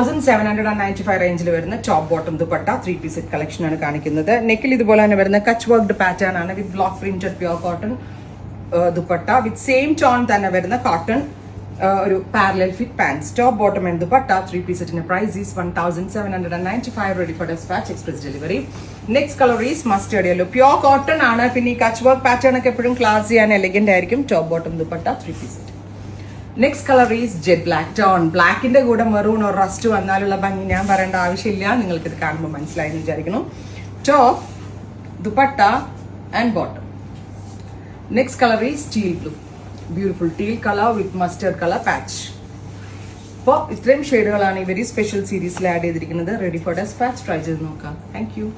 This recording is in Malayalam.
1795 റേഞ്ചിൽ വരുന്ന top bottom dupatta 3-piece set collection ആണ് കാണിക്കുന്നത്. നെക്കിൽ ഇതുപോലെ തന്നെ വരുന്ന കച്ച് വർക്ക്ഡ് പാറ്റേൺ ആണ് with block printed pure cotton dupatta with same tone തന്നെ വരുന്ന കോട്ടൺ ഒരു parallel fit pants. Top bottom and dupatta 3-piece സെറ്റിന്റെ price is 1795. Ready for despatch, express delivery. Next colour is mustard yellow. Pure cotton ആണ്. പിന്നെ ഈ കച്ച് വർക്ക് പാറ്റേൺ ഒക്കെ എപ്പോഴും ക്ലാസ് ചെയ്യാൻ എലഗന്റ് ആയിരിക്കും. Top bottom dupatta 3-piece set. Next colour is jet black tone. ബ്ലാക്കിന്റെ കൂടെ മെറൂൺ ഓർ റസ്റ്റ് വന്നാലുള്ള ഭംഗി ഞാൻ പറയേണ്ട ആവശ്യമില്ല, നിങ്ങൾക്ക് ഇത് കാണുമ്പോൾ മനസ്സിലായി എന്ന് വിചാരിക്കുന്നു. Top dupatta and bottom. Next colour is teal blue. Beautiful teal colour with mustard colour patch. അപ്പോൾ ഇത്രയും ഷെയ്ഡുകളാണ് ഈ വെരി സ്പെഷ്യൽ സീരീസിൽ ആഡ് ചെയ്തിരിക്കുന്നത്. Ready for despatch. ട്രൈ ചെയ്ത് നോക്കാം. Thank U.